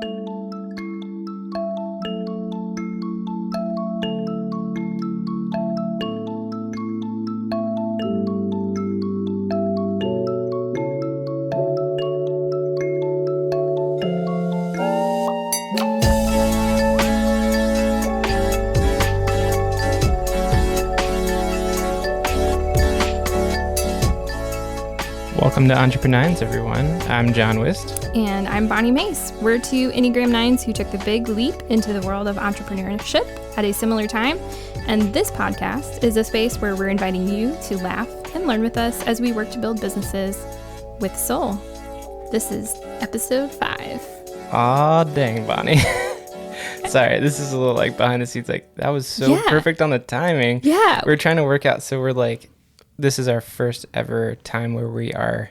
Welcome to EntrepreNINES, everyone. I'm John Wist. And I'm Bonni Mace. We're two Enneagram 9's who took the big leap into the world of entrepreneurship at a similar time. And this podcast is a space where we're inviting you to laugh and learn with us as we work to build businesses with soul. This is episode 5. Aw, dang, Bonni. Sorry, this is a little like behind the scenes. Like, that was so perfect on the timing. Yeah. We're trying to work out. So we're like, this is our first ever time where we are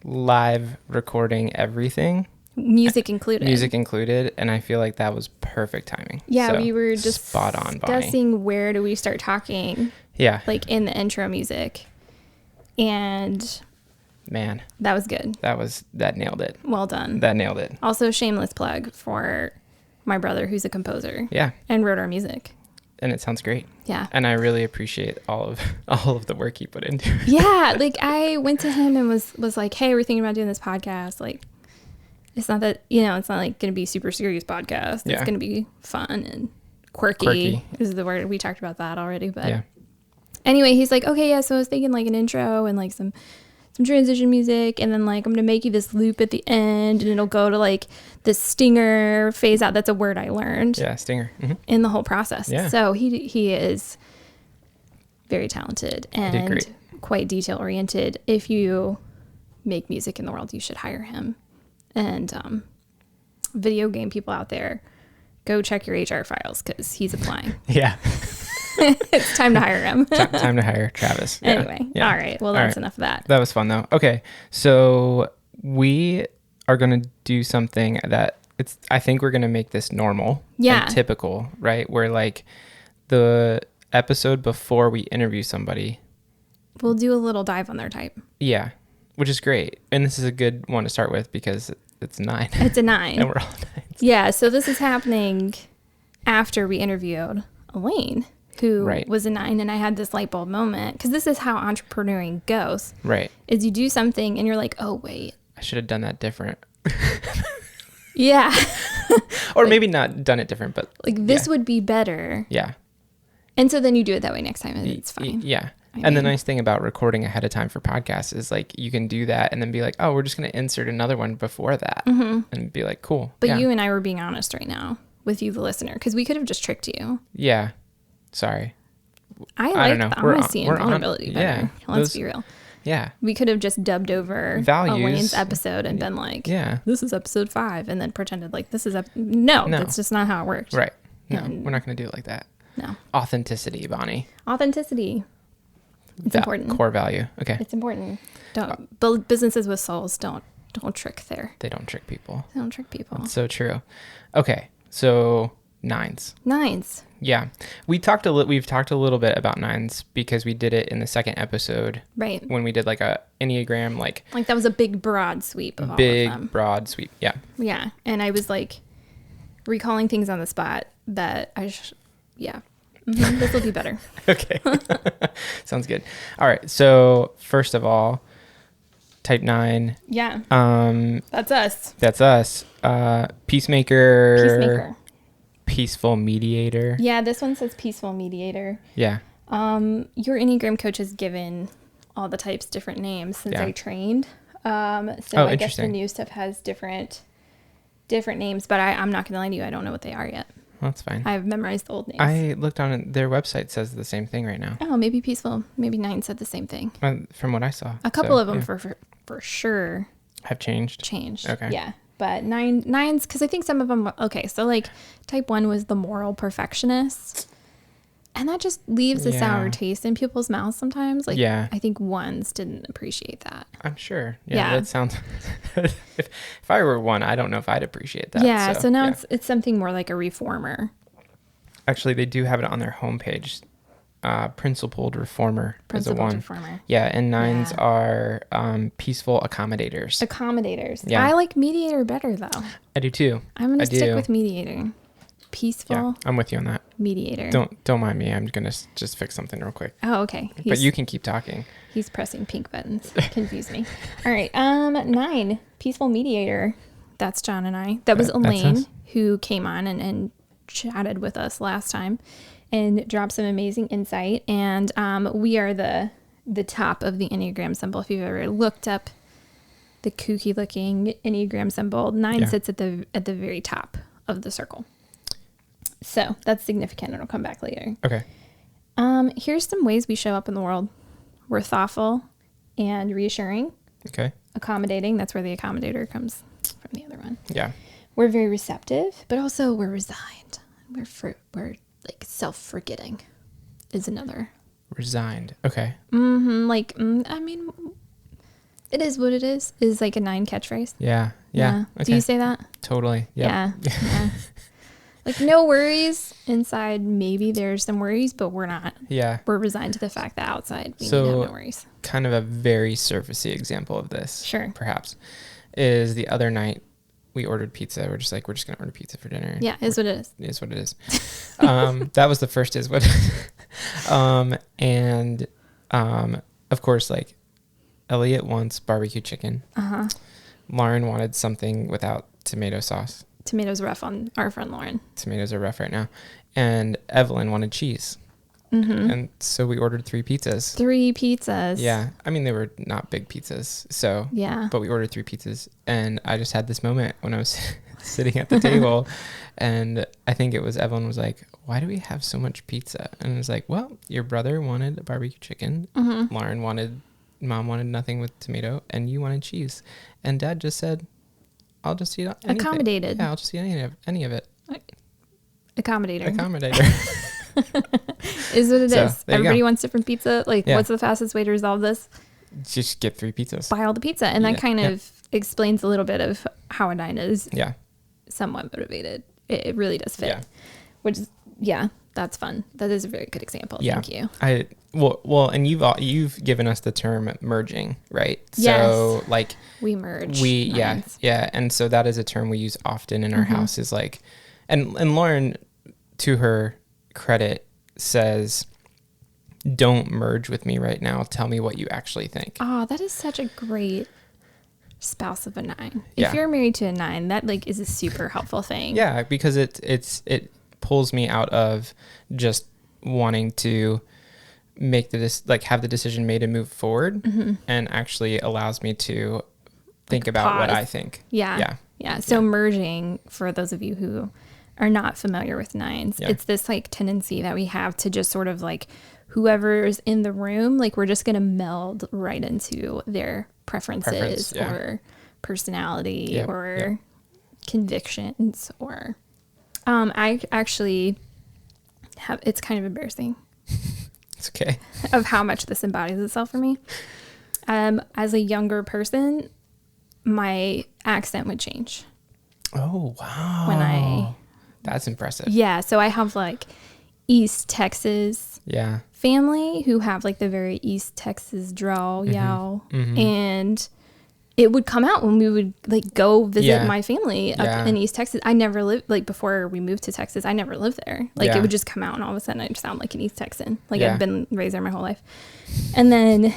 live recording everything. Music included. And I feel like that was perfect timing. Yeah, so, we were just spot on, Bonni. discussing where do we start talking. Yeah. Like in the intro music. And man, that was good. That nailed it. Well done. That nailed it. Also, shameless plug for my brother who's a composer. Yeah. And wrote our music. And it sounds great. Yeah. And I really appreciate all of the work he put into it. Yeah. Like I went to him and was like, hey, we're thinking about doing this podcast. Like, it's not that, it's not like going to be super serious podcast. It's going to be fun and quirky is the word. We talked about that already. But anyway, he's like, okay, yeah. So I was thinking like an intro and like some transition music, and then like I'm gonna make you this loop at the end, and it'll go to like this stinger phase out. That's a word I learned. Yeah, stinger. Mm-hmm. In the whole process. Yeah. So he is very talented and quite detail oriented. If you make music in the world, you should hire him. And video game people out there, go check your HR files because he's applying. Yeah. It's time to hire him. Time to hire Travis. Yeah. Anyway. Yeah. All right. Well, that's enough of that. That was fun though. Okay. So we are going to do something that I think we're going to make this normal and typical, right? Where like the episode before we interview somebody, we'll do a little dive on their type. Yeah. Which is great. And this is a good one to start with because it's 9. It's a 9. And we're all 9s. Yeah. So this is happening after we interviewed Elaine, who was a 9, and I had this light bulb moment because this is how entrepreneuring goes. Right. Is you do something and you're like, oh, wait. I should have done that different. Yeah. Or maybe not done it different, but like this would be better. Yeah. And so then you do it that way next time and it's fine. Yeah. And the nice thing about recording ahead of time for podcasts is like you can do that and then be like, oh, we're just going to insert another one before that and be like, cool. But you and I were being honest right now with you, the listener, because we could have just tricked you. Yeah. Sorry. I don't know. The honesty and vulnerability better. Let's be real. Yeah. We could have just dubbed over Elaine's episode and been like, this is episode 5, and then pretended like this is no, that's just not how it worked. Right. No, we're not going to do it like that. No. Authenticity, Bonni. Authenticity. It's important. Core value. Okay. It's important. Don't build businesses with souls. Don't trick there. They don't trick people. They don't trick people. That's so true. Okay. So 9's. 9's. Yeah. We've talked a little bit about 9's because we did it in the second episode. Right. When we did like a Enneagram, like that was a big broad sweep of all of them. Big broad sweep. Yeah. Yeah. And I was like recalling things on the spot that this will be better. Okay. Sounds good. All right. So first of all, type 9. Yeah. That's us. That's us. Peacemaker. Peaceful mediator. Yeah, this one says peaceful mediator. Yeah. Your Enneagram coach has given all the types different names since I trained. I guess the new stuff has different names, but I'm not going to lie to you. I don't know what they are yet. Well, that's fine. I've memorized the old names. I looked on it. Their website says the same thing right now. Oh, maybe peaceful. Maybe 9 said the same thing. From what I saw. A couple of them for sure. Have changed? Okay. Yeah. But 9's, because I think some of them, so like type 1 was the moral perfectionist. And that just leaves a sour taste in people's mouths sometimes. Like, I think 1's didn't appreciate that. I'm sure. Yeah. That sounds, if I were 1, I don't know if I'd appreciate that. Yeah. So now it's something more like a reformer. Actually, they do have it on their homepage. principled reformer is a one. Reformer. Yeah, and 9's are peaceful accommodators. Yeah. I like mediator better though. I do too. I'm gonna stick with mediator. Peaceful. Yeah, I'm with you on that. Mediator. Don't mind me. I'm gonna just fix something real quick. Oh, okay. But you can keep talking. He's pressing pink buttons. Confuse me. All right. 9, peaceful mediator. That's John and I. That was Elaine who came on and chatted with us last time and dropped some amazing insight. And we are the top of the Enneagram symbol. If you've ever looked up the kooky looking Enneagram symbol, 9 sits at the very top of the circle. So that's significant. It'll come back later. Okay. Here's some ways we show up in the world. We're thoughtful and reassuring. Okay. Accommodating. That's where the accommodator comes from the other one. Yeah. We're very receptive, but also we're resigned. We're like self-forgetting is another. Resigned. Okay. I mean, it is what it is like a 9 catchphrase. Yeah. Okay. Do you say that? Totally. Yep. Yeah. Like no worries inside. Maybe there's some worries, but we're not. Yeah. We're resigned to the fact that outside we have no worries. Kind of a very surfacey example of this. Sure. Perhaps is the other night we ordered pizza. We're just going to order pizza for dinner. Yeah. Is what it is. Is what it is. That was the first is what. And of course, like Elliot wants barbecue chicken. Lauren wanted something without tomato sauce. Tomatoes are rough on our friend Lauren. Tomatoes are rough right now. And Evelyn wanted cheese. And so we ordered 3 pizzas. 3 pizzas. Yeah. I mean, they were not big pizzas. So, yeah. But we ordered 3 pizzas. And I just had this moment when I was sitting at the table. And I think it was Evelyn was like, why do we have so much pizza? And I was like, well, your brother wanted a barbecue chicken. Mom wanted nothing with tomato. And you wanted cheese. And Dad just said, I'll just eat anything. Accommodated. Yeah, I'll just eat any of it. Accommodator. Is what it is. Everybody wants different pizza. Like, what's the fastest way to resolve this? Just get 3 pizzas. Buy all the pizza. And that kind of explains a little bit of how a 9 is somewhat motivated. It really does fit. Which is, that's fun. That is a very good example. Thank you. Well, and you've given us the term merging, right? Yes. So like we merge. And so that is a term we use often in our house is like, and Lauren, to her credit, says, don't merge with me right now. Tell me what you actually think. Oh, that is such a great spouse of a 9. If you're married to a 9, that like is a super helpful thing. Yeah, because it pulls me out of just wanting to make have the decision made and move forward, and actually allows me to think about what I think. Yeah. So merging, for those of you who are not familiar with 9s, it's this like tendency that we have to just sort of like whoever's in the room, like we're just going to meld right into their preferences or personality or convictions or I actually have, it's kind of embarrassing. It's okay. Of how much this embodies itself for me. As a younger person, my accent would change. Oh, wow. That's impressive. Yeah. So I have like East Texas family who have like the very East Texas drawl, and it would come out when we would like go visit my family up in East Texas. I never lived, like before we moved to Texas, I never lived there. Like it would just come out and all of a sudden I'd sound like an East Texan. Like I've been raised there my whole life. And then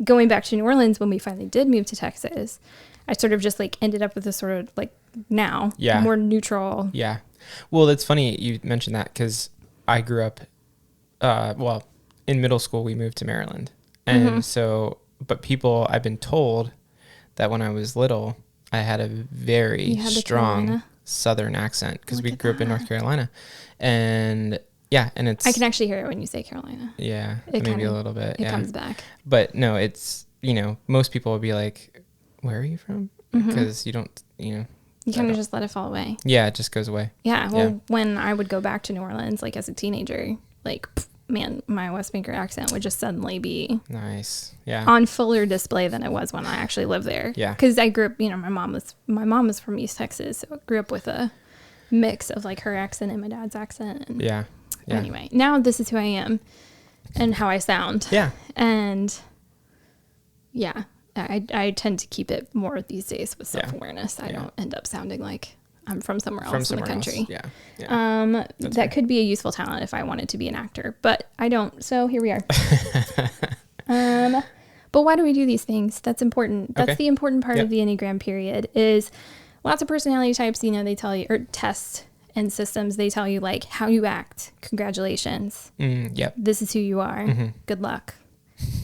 going back to New Orleans, when we finally did move to Texas, I sort of just like ended up with this sort of like now more neutral. Yeah. Well, it's funny you mentioned that because I grew up, in middle school, we moved to Maryland. And so, but I've been told that when I was little, I had a very strong Southern accent because we grew up in North Carolina. And and it's... I can actually hear it when you say Carolina. Yeah, maybe a little bit. It comes back. But no, it's, most people would be like, where are you from? Because you don't, You kind of just let it fall away. Yeah, it just goes away. Yeah, well, when I would go back to New Orleans, like as a teenager, like... man, my West Banker accent would just suddenly be on fuller display than it was when I actually lived there. Yeah, because I grew up, my mom was from East Texas, so I grew up with a mix of like her accent and my dad's accent. And anyway, now this is who I am. and how I sound. Yeah. And yeah, I tend to keep it more these days with self-awareness. I don't end up sounding like I'm from somewhere else in the country. Yeah. That could be a useful talent if I wanted to be an actor, but I don't. So here we are. But why do we do these things? That's important. That's the important part of the Enneagram period is lots of personality types, you know, they tell you, or tests and systems, they tell you like how you act. Congratulations. This is who you are. Good luck.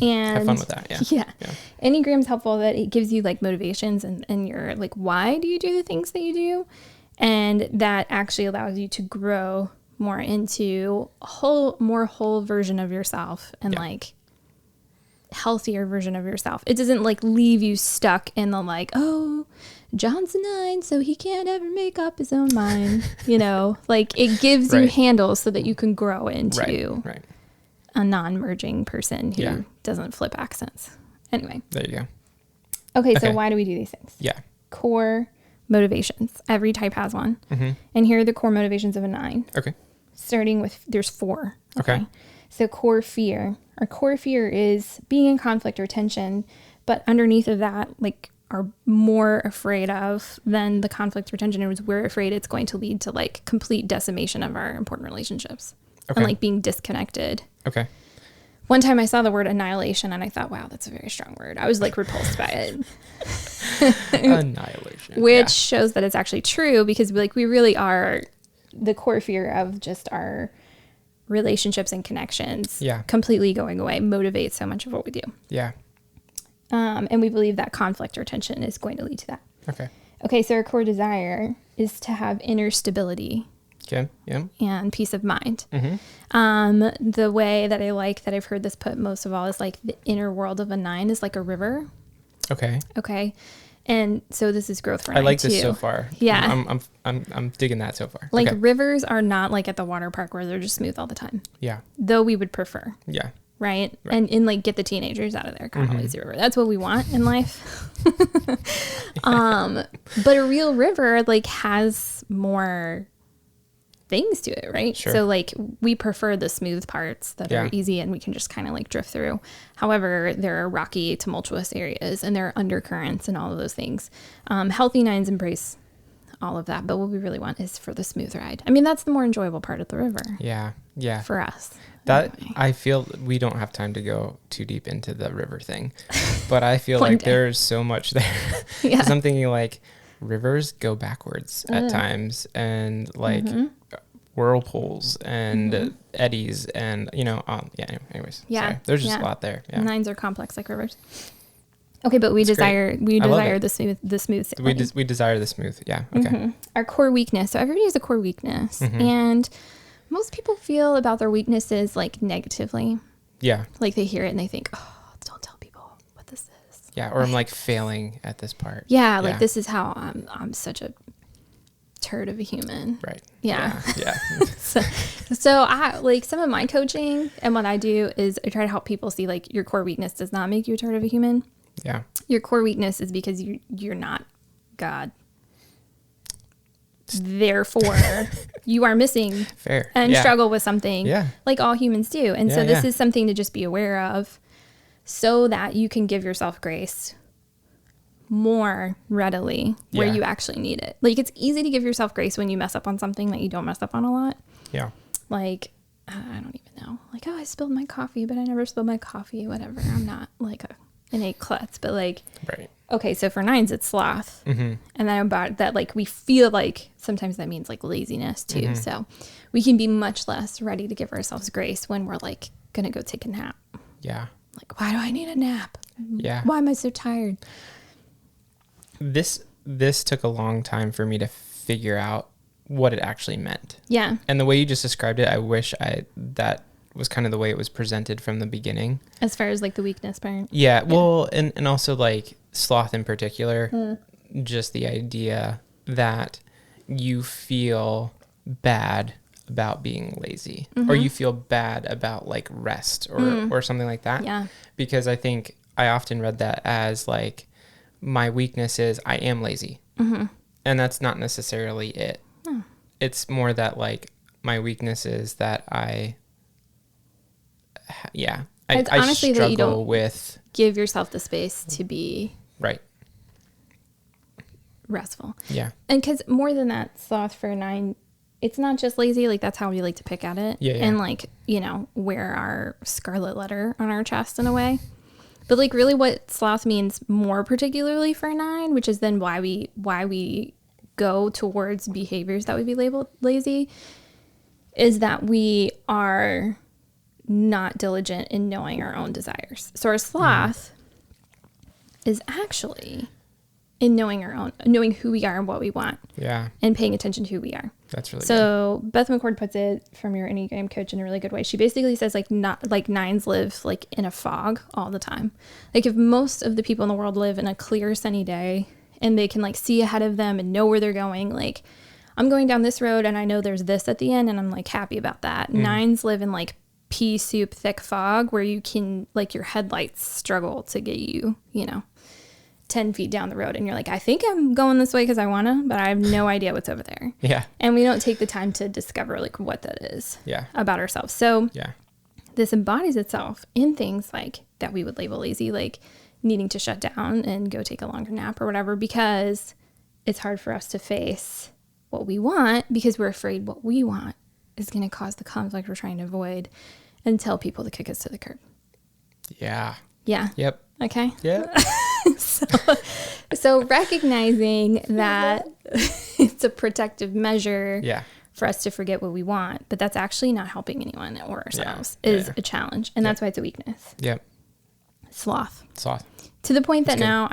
And have fun with that. Yeah. Enneagram's helpful that it gives you like motivations and you're like, why do you do the things that you do? And that actually allows you to grow more into a more whole version of yourself and like healthier version of yourself. It doesn't like leave you stuck in the like, oh, John's a 9, so he can't ever make up his own mind. You know, like it gives you handles so that you can grow into a non-merging person who doesn't flip accents. Anyway. There you go. Okay, so why do we do these things? Yeah. Core motivations. Every type has one. And here are the core motivations of a 9. Okay. Starting with, there's 4. Okay. So core fear. Our core fear is being in conflict or tension, but underneath of that, like, are more afraid of than the conflict or tension is we're afraid it's going to lead to like complete decimation of our important relationships and like being disconnected. Okay. One time I saw the word annihilation and I thought, wow, that's a very strong word. I was like repulsed by it. Annihilation. Which shows that it's actually true because like we really are the core fear of just our relationships and connections completely going away motivates so much of what we do. Yeah. And we believe that conflict or tension is going to lead to that. Okay, so our core desire is to have inner stability. Okay, yeah. And peace of mind. The way that I like that I've heard this put most of all is like the inner world of a 9 is like a river. Okay. And so this is growth for 9 I like too. This so far. Yeah. I'm digging that so far. Like rivers are not like at the water park where they're just smooth all the time. Yeah. Though we would prefer. Yeah. Right? And like get the teenagers out of there. Kind of lazy river. That's what we want in life. But a real river like has more things to it, right? Sure. So like we prefer the smooth parts that are easy and we can just kind of like drift through. However, there are rocky, tumultuous areas and there are undercurrents and all of those things. Healthy 9s embrace all of that, but what we really want is for the smooth ride. I mean, that's the more enjoyable part of the river. Yeah. For us. That anyway. I feel we don't have time to go too deep into the river thing, but I feel like there's so much there. Because I'm thinking like rivers go backwards at times and like whirlpools and eddies and anyways. Sorry. There's just a lot there. 9s are complex like rivers. Okay, but we desire the smooth sailing. We desire the smooth. Yeah. Okay. Our core weakness. So everybody has a core weakness and most people feel about their weaknesses like negatively. Yeah. Like they hear it and they think, oh, don't tell people what this is. Yeah. Or I'm like failing at this part. Yeah. Like this is how I'm such a turd of a human. Right. Yeah. Yeah. so I like some of my coaching and what I do is I try to help people see like your core weakness does not make you a turd of a human. Yeah. Your core weakness is because you're not God. Therefore, you are missing and struggle with something like all humans do. And so this is something to just be aware of so that you can give yourself grace more readily where you actually need it. Like it's easy to give yourself grace when you mess up on something that you don't mess up on a lot. Yeah. Like, I don't even know. Like, oh, I spilled my coffee, but I never spilled my coffee, whatever. I'm not like an A klutz, but like, okay, so for 9s, it's sloth. And then about that, like, we feel like sometimes that means like laziness too. So we can be much less ready to give ourselves grace when we're like going to go take a nap. Yeah. Like, why do I need a nap? Yeah. Why am I so tired? This took a long time for me to figure out what it actually meant. Yeah. And the way you just described it, I wish that was kind of the way it was presented from the beginning. As far as like the weakness part. Yeah. Well, and also like sloth in particular, just the idea that you feel bad about being lazy or you feel bad about like rest or something like that. Yeah. Because I think I often read that as like my weakness is I am lazy. And that's not necessarily it. No. It's more that like my weakness is that I yeah. It's I honestly struggle that you don't with give yourself the space to be right. restful. Yeah. And because more than that, sloth for a 9, it's not just lazy. Like, that's how we like to pick at it. Yeah. And like, you know, wear our scarlet letter on our chest in a way. But like, really what sloth means more particularly for a 9, which is then why we go towards behaviors that would be labeled lazy, is that we are not diligent in knowing our own desires. So our sloth is actually in knowing who we are and what we want. Yeah. And paying attention to who we are. That's really so good. Beth McCord puts it, from your Enneagram coach, in a really good way. She basically says like, not like 9s live like in a fog all the time. Like, if most of the people in the world live in a clear sunny day and they can like see ahead of them and know where they're going, like, I'm going down this road and I know there's this at the end and I'm like happy about that. 9s live in like pea soup thick fog where you can, like, your headlights struggle to get you, you know, 10 feet down the road and you're like, I think I'm going this way because I want to, but I have no idea what's over there. Yeah. And we don't take the time to discover like what that is about ourselves. So this embodies itself in things like that we would label lazy, like needing to shut down and go take a longer nap or whatever, because it's hard for us to face what we want because we're afraid what we want is going to cause the conflict we're trying to avoid and tell people to kick us to the curb. Yeah. Yeah. Yep. Okay. Yeah. So recognizing that it's a protective measure for us to forget what we want, but that's actually not helping anyone or ourselves is a challenge. And that's why it's a weakness. Yep. Sloth. To the point that now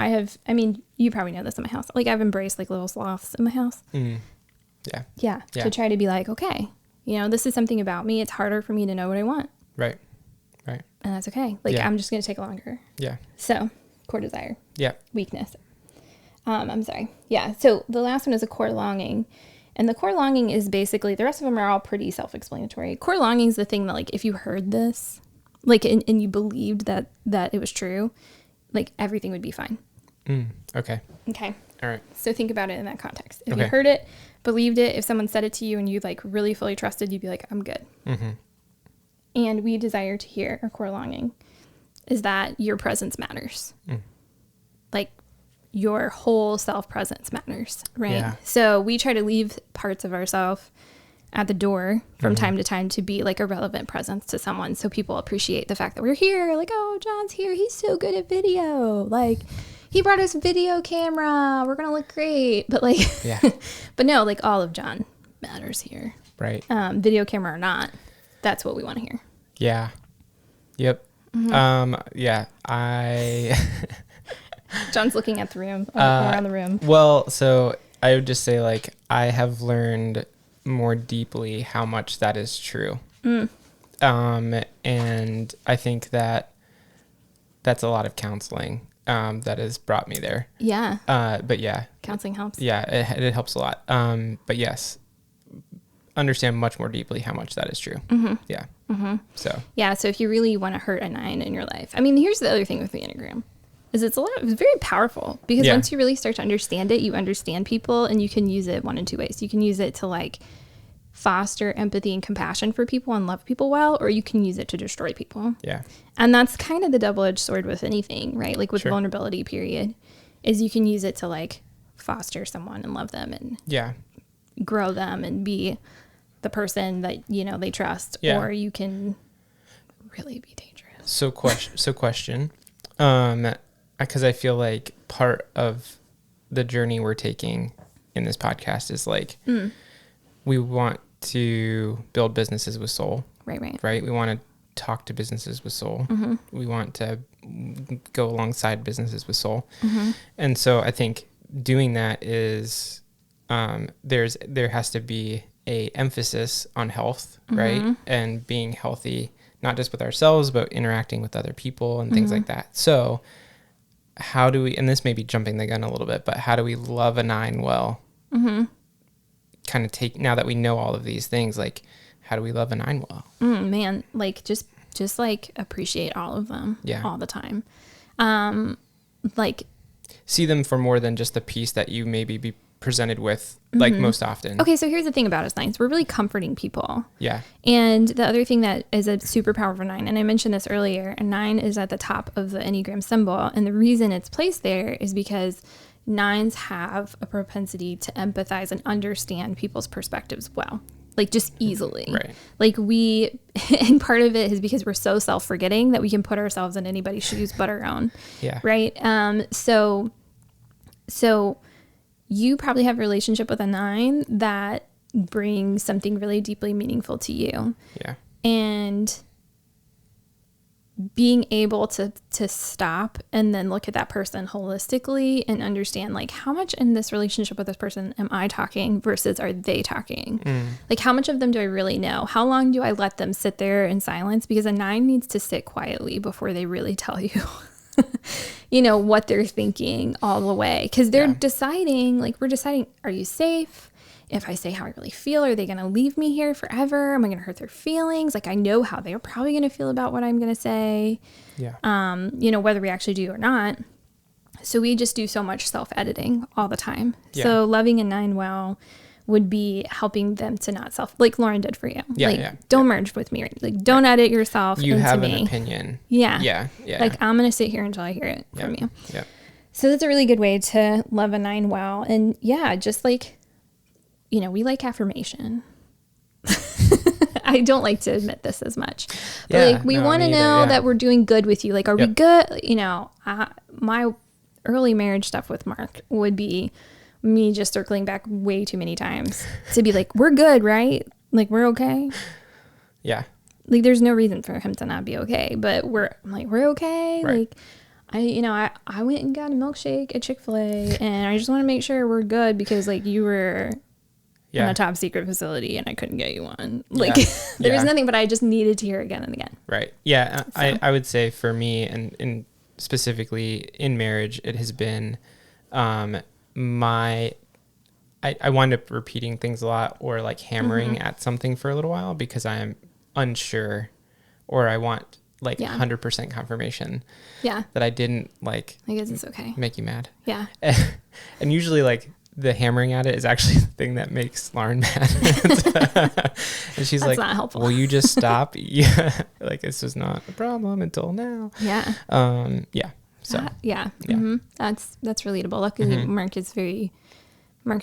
you probably know this in my house. Like, I've embraced like little sloths in my house. Yeah. To try to be like, okay, you know, this is something about me. It's harder for me to know what I want. Right. And that's okay. Like, I'm just going to take longer. Yeah. So, core desire. Yeah. Weakness. I'm sorry. Yeah. So the last one is a core longing. And the core longing is basically, the rest of them are all pretty self-explanatory. Core longing is the thing that, like, if you heard this, like, and you believed that it was true, like, everything would be fine. Okay. All right. So think about it in that context. If you heard it, believed it, if someone said it to you and you like really fully trusted, you'd be like, I'm good. And we desire to hear, our core longing is that your presence matters. Like, your whole self presence matters, right? Yeah. So we try to leave parts of ourselves at the door from time to time to be like a relevant presence to someone, so people appreciate the fact that we're here. Like, oh, John's here, he's so good at video, like, he brought us video camera, we're gonna look great. But like, but no, like, all of John matters here, right? Video camera or not, that's what we want to hear. Yeah. Yep. John's looking at the room, around the room. Well, so I would just say, like, I have learned more deeply how much that is true. And I think that that's a lot of counseling that has brought me there. Yeah. But yeah. Counseling helps. Yeah, it helps a lot. But yes, understand much more deeply how much that is true. Yeah. So. Yeah, so if you really want to hurt a 9 in your life, I mean, here's the other thing with the Enneagram. It's very powerful because once you really start to understand it, you understand people, and you can use it one in two ways. You can use it to like foster empathy and compassion for people and love people well, or you can use it to destroy people. Yeah. And that's kind of the double-edged sword with anything, right? Like with vulnerability period, is you can use it to like foster someone and love them and grow them and be the person that, you know, they trust, or you can really be dangerous. So question, because I feel like part of the journey we're taking in this podcast is like, we want to build businesses with soul. Right. We want to talk to businesses with soul. We want to go alongside businesses with soul. And so I think doing that is, there has to be a emphasis on health, right? And being healthy, not just with ourselves, but interacting with other people and things like that. So how do we, and this may be jumping the gun a little bit, but how do we love a 9 well? Kind of take, now that we know all of these things, like, how do we love a 9 well? Man, like, just like appreciate all of them all the time. Like, see them for more than just the piece that you maybe be presented with like most often. Okay, so here's the thing about us 9s. We're really comforting people. Yeah. And the other thing that is a superpower for 9, and I mentioned this earlier, a 9 is at the top of the Enneagram symbol. And the reason it's placed there is because 9s have a propensity to empathize and understand people's perspectives well. Like just easily. Right. Like and part of it is because we're so self-forgetting that we can put ourselves in anybody's shoes but our own. Yeah. Right. So you probably have a relationship with a 9 that brings something really deeply meaningful to you. Yeah. And being able to stop and then look at that person holistically and understand like how much in this relationship with this person am I talking versus are they talking? Like how much of them do I really know? How long do I let them sit there in silence? Because a 9 needs to sit quietly before they really tell you, you know, what they're thinking all the way. Because they're deciding, like we're deciding, are you safe? If I say how I really feel, are they going to leave me here forever? Am I going to hurt their feelings? Like I know how they're probably going to feel about what I'm going to say. Yeah. You know, whether we actually do or not. So we just do so much self-editing all the time. Yeah. So loving a 9 well would be helping them to not like Lauren did for you. Yeah. Like don't merge with me. Like don't edit yourself You into have me. an opinion. Yeah. Yeah. Yeah. Like I'm going to sit here until I hear it from you. Yeah. So that's a really good way to love a 9 well. And yeah, just like, you know, we like affirmation. I don't like to admit this as much. But like we want to know that we're doing good with you. Like, are we good? You know, my early marriage stuff with Mark would be me just circling back way too many times to be like, we're good, right? Like, we're okay. Yeah. Like, there's no reason for him to not be okay, but we're okay. Right. Like, I went and got a milkshake at Chick-fil-A and I just want to make sure we're good because like you were in a top secret facility and I couldn't get you one. Like there was nothing, but I just needed to hear it again and again. Right. Yeah. So. I would say for me and specifically in marriage, it has been, I wind up repeating things a lot or like hammering at something for a little while because I am unsure or I want like 100% confirmation that I didn't like, I guess it's okay. Make you mad. Yeah. And usually like, the hammering at it is actually the thing that makes Lauren mad. And she's like, not helpful. Will you just stop? Yeah. Like, it's just not a problem until now. Yeah. Yeah. So. Yeah. Mm-hmm. That's relatable. Luckily, Mark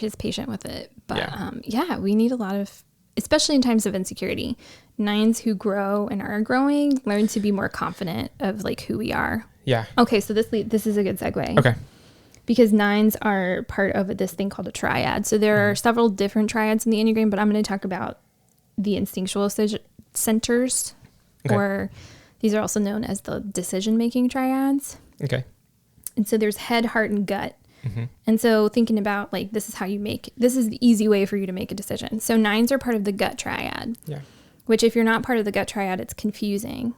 is patient with it. But we need a lot of, especially in times of insecurity, 9s who grow and are growing learn to be more confident of like who we are. Yeah. Okay. So this is a good segue. Okay. Because 9s are part of this thing called a triad. So there are several different triads in the Enneagram, but I'm going to talk about the instinctual centers, or these are also known as the decision-making triads. Okay. And so there's head, heart, and gut. And so thinking about like, this is the easy way for you to make a decision. So 9s are part of the gut triad. Yeah. Which if you're not part of the gut triad, it's confusing.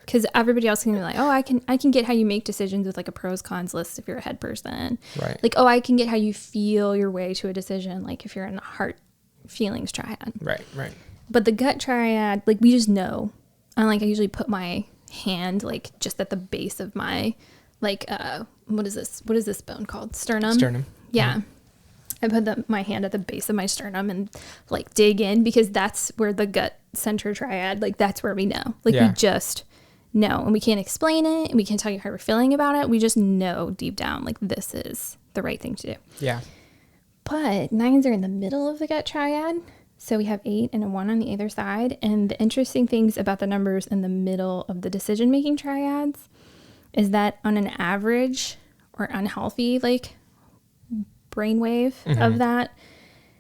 Because everybody else can be like, oh, I can get how you make decisions with like a pros cons list if you're a head person. Right. Like, oh, I can get how you feel your way to a decision. Like if you're in the heart feelings triad. Right. Right. But the gut triad, like we just know. And like I usually put my hand like just at the base of my like what is this bone called? Sternum. Yeah. I put my hand at the base of my sternum and like dig in because that's where the gut center triad, like that's where we know. Like we just know, and we can't explain it and we can't tell you how we're feeling about it. We just know deep down like this is the right thing to do. Yeah. But 9s are in the middle of the gut triad. So we have 8 and a 1 on the either side. And the interesting things about the numbers in the middle of the decision-making triads is that on an average or unhealthy like brainwave of that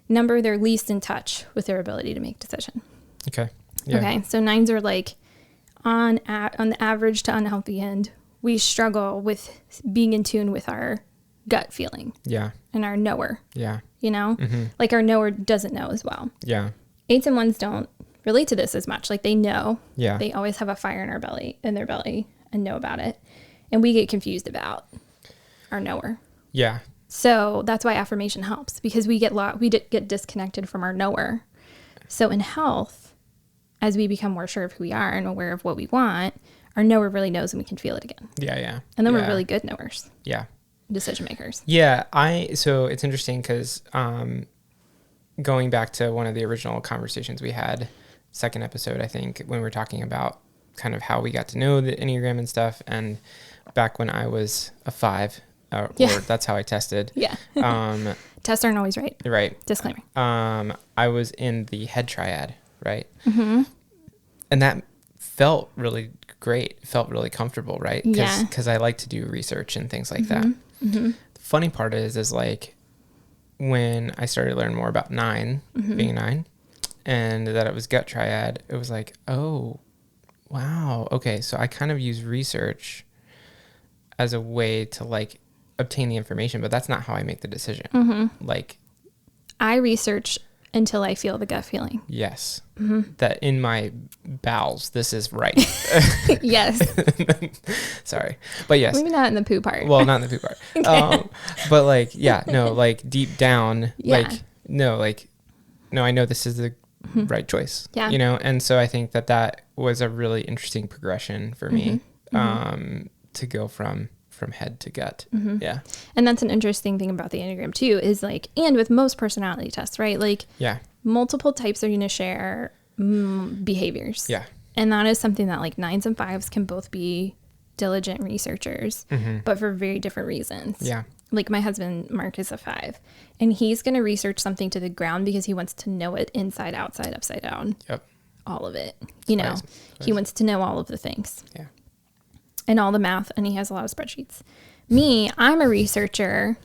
number, they're least in touch with their ability to make decision. Okay. Yeah. Okay. So 9s are like on the average to unhealthy end, we struggle with being in tune with our gut feeling. Yeah. And our knower. Yeah. You know? Like our knower doesn't know as well. Yeah. 8s and 1s don't relate to this as much. Like they know. Yeah. They always have a fire in their belly and know about it. And we get confused about our knower. Yeah. So that's why affirmation helps, because we get disconnected from our knower. So in health, as we become more sure of who we are and aware of what we want, our knower really knows and we can feel it again. Yeah, yeah. And then we're really good knowers. Yeah. decision makers. Yeah. So it's interesting because going back to one of the original conversations we had, second episode, I think, when we were talking about kind of how we got to know the Enneagram and stuff. And back when I was a 5, or that's how I tested. Yeah. Tests aren't always right. Right. Disclaimer. I was in the head triad, right? Mm-hmm. And that felt really great. Felt really comfortable, right? Because I like to do research and things like that. Mm-hmm. The funny part is like when I started to learn more about 9, being 9, and that it was gut triad, it was like, oh, wow. Okay. So I kind of use research as a way to like obtain the information, but that's not how I make the decision. Mm-hmm. Like, I research until I feel the gut feeling. Yes. Mm-hmm. That in my bowels, this is right. Yes. Sorry. But yes. Maybe not in the poo part. Well, not in the poo part. Okay. But like, yeah, no, like deep down, like, no, I know this is the right choice. Yeah. You know? And so I think that was a really interesting progression for me, to go from head to gut. Mm-hmm. Yeah. And that's an interesting thing about the Enneagram too, is like, and with most personality tests, right? Like multiple types are going to share behaviors. Yeah. And that is something that like 9s and 5s can both be diligent researchers, but for very different reasons. Yeah. Like my husband, Mark, is a 5, and he's going to research something to the ground because he wants to know it inside, outside, upside down. Yep. All of it. You know, he wants to know all of the things. Yeah. And all the math, and he has a lot of spreadsheets. Me, I'm a researcher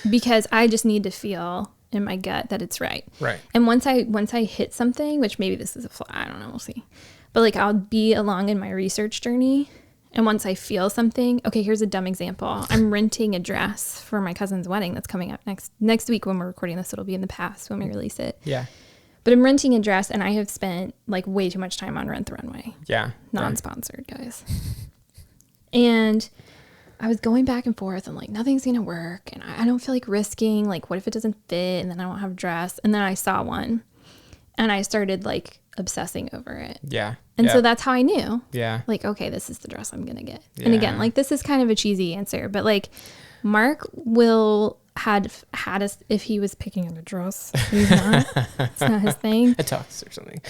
because I just need to feel in my gut that it's right. Right. And once I hit something, which maybe this is a flaw, I don't know, we'll see. But like I'll be along in my research journey, and once I feel something, okay, here's a dumb example. I'm renting a dress for my cousin's wedding that's coming up next week when we're recording this. It'll be in the past when we release it. Yeah. But I'm renting a dress, and I have spent like way too much time on Rent the Runway. Yeah. Non-sponsored, guys. And I was going back and forth and like, nothing's going to work. And I don't feel like risking, like, what if it doesn't fit? And then I won't have a dress. And then I saw one and I started like obsessing over it. Yeah. And so that's how I knew. Yeah. Like, okay, this is the dress I'm going to get. Yeah. And again, like, this is kind of a cheesy answer, but like Mark had us if he was picking out a dress. He's not. It's not his thing. A tux or something.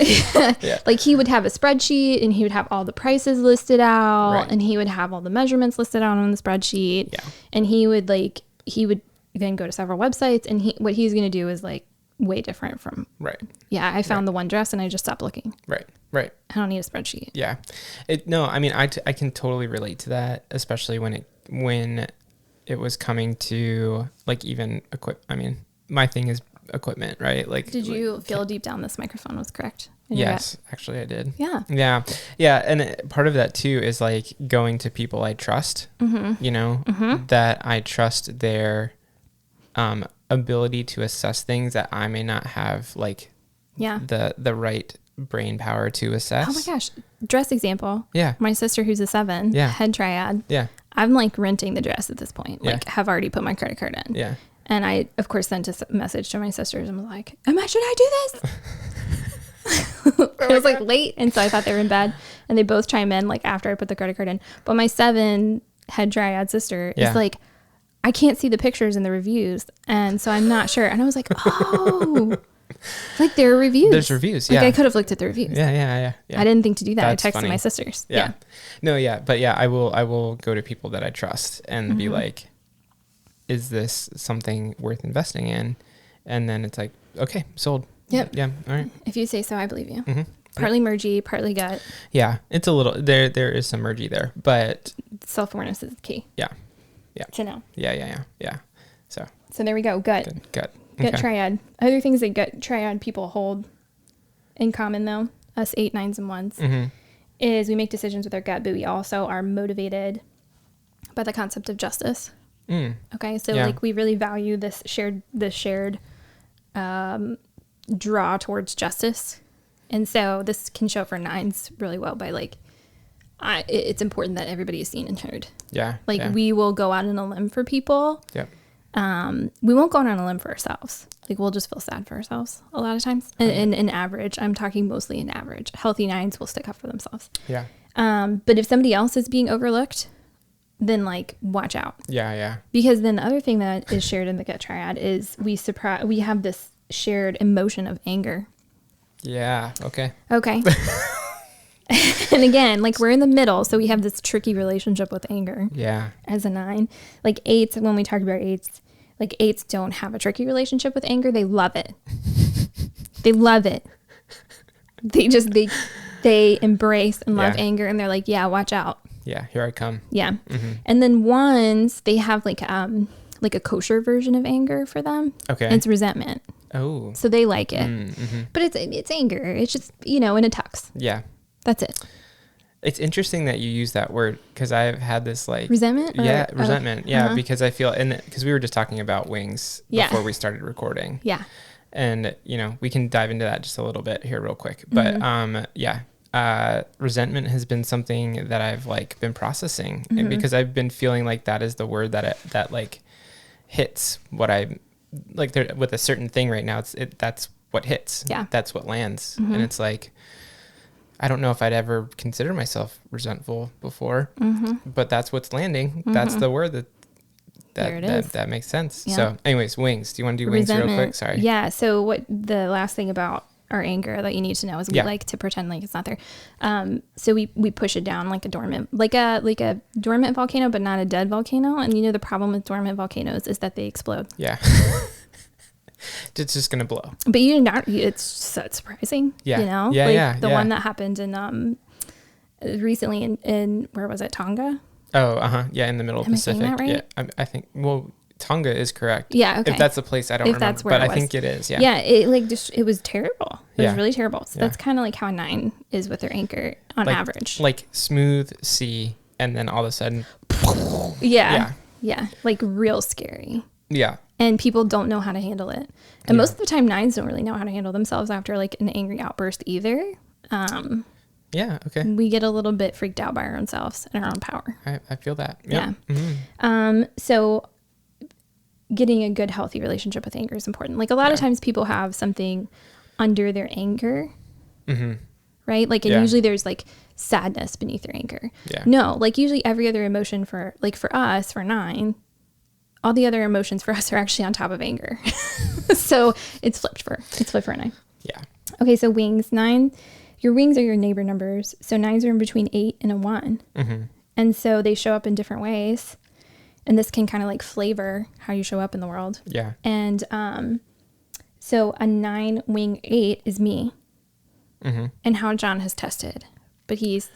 Yeah. Like he would have a spreadsheet and he would have all the prices listed out, and he would have all the measurements listed out on the spreadsheet. Yeah. And he would then go to several websites, and what he's going to do is like way different from. Right. Yeah. I found the one dress and I just stopped looking. Right. Right. I don't need a spreadsheet. Yeah. I mean, I can totally relate to that, especially when it was coming to like even I mean, my thing is equipment, right? Like, did you feel deep down this microphone was correct? Yes, actually I did. Yeah. Yeah. Yeah. And part of that too is like going to people I trust, you know, that I trust their ability to assess things that I may not have like the right brain power to assess. Oh my gosh. Dress example. Yeah. My sister who's a 7, head triad. Yeah. I'm like renting the dress at this point. Like have already put my credit card in. Yeah. And I, of course, sent a message to my sisters and was like, should I do this? It was like late. And so I thought they were in bed, and they both chime in like after I put the credit card in. But my 7 head triad sister is like, I can't see the pictures and the reviews. And so I'm not sure. And I was like, oh, like there are reviews. There's reviews. Like I could have looked at the reviews. Yeah. I didn't think to do that. That's I texted funny. my sisters. Yeah. No, yeah. But yeah, I will go to people that I trust and be like, is this something worth investing in? And then it's like, okay, sold. Yep. Yeah. All right. If you say so, I believe you. Mm-hmm. Partly mergy, partly gut. Yeah. It's a little, there is some mergy there, but self-awareness is the key. Yeah. Yeah. To know. Yeah. So there we go. Gut. Gut Okay. Triad. Other things that gut triad people hold in common, though, us 8, 9s, and 1s, is we make decisions with our gut, but we also are motivated by the concept of justice. Okay, so like we really value this shared draw towards justice, and so this can show for 9s really well by like it's important that everybody is seen and heard. Yeah, like we will go out on a limb for people. Yeah. We won't go out on a limb for ourselves. Like we'll just feel sad for ourselves a lot of times. And in average, I'm talking mostly in average. Healthy 9s will stick up for themselves. Yeah. But if somebody else is being overlooked, then like watch out. Yeah. Because then the other thing that is shared in the gut triad is we have this shared emotion of anger. Yeah. Okay. And again, like we're in the middle, so we have this tricky relationship with anger. Yeah. As a 9, like 8s, when we talk about 8s, like 8s don't have a tricky relationship with anger. They love it. They love it. They embrace and love anger, and they're like, yeah, watch out. Yeah, here I come. Yeah. And then 1s, they have like a kosher version of anger for them. Okay. And it's resentment. Oh. So they like it. But it's anger. It's just, in a tux. Yeah. That's it. It's interesting that you use that word, because I've had this like resentment. Resentment. Yeah, because I feel, and because we were just talking about wings before we started recording. Yeah. And we can dive into that just a little bit here real quick. But resentment has been something that I've like been processing, and because I've been feeling like that is the word that like hits what I like there, with a certain thing right now. That's what hits. Yeah. That's what lands. And it's like, I don't know if I'd ever consider myself resentful before, but that's what's landing. That's the word that makes sense. Yeah. So anyways, wings. Do you want to do wings real quick? Sorry. Yeah. So what the last thing about our anger that you need to know is we like to pretend like it's not there. So we push it down like a dormant volcano, but not a dead volcano. And the problem with dormant volcanoes is that they explode. Yeah. It's just gonna blow. But it's so surprising. Yeah. The one that happened in recently in where was it? Tonga? Oh, yeah, in the middle of the Pacific. Am I saying that right? Yeah, I think. Well, Tonga is correct. Yeah. Okay. If that's the place, I don't remember. That's where but I think it is. Yeah. Yeah. It was terrible. It was really terrible. So that's kind of like how a 9 is with their anchor on average. Like smooth sea, and then all of a sudden. Yeah. Like real scary. Yeah. And people don't know how to handle it. And most of the time 9s don't really know how to handle themselves after like an angry outburst either. Yeah. Okay. We get a little bit freaked out by our own selves and our own power. I feel that. Yep. Yeah. So getting a good, healthy relationship with anger is important. Like a lot of times people have something under their anger, right? Like, and usually there's like sadness beneath their anger. Yeah. No, like usually every other emotion for us, for 9, all the other emotions for us are actually on top of anger. So it's flipped for a 9. Yeah. Okay. So wings, 9, your wings are your neighbor numbers. So 9s are in between 8 and a 1. And so they show up in different ways. And this can kind of like flavor how you show up in the world. Yeah. And so a 9 wing 8 is me. And how John has tested. But he's...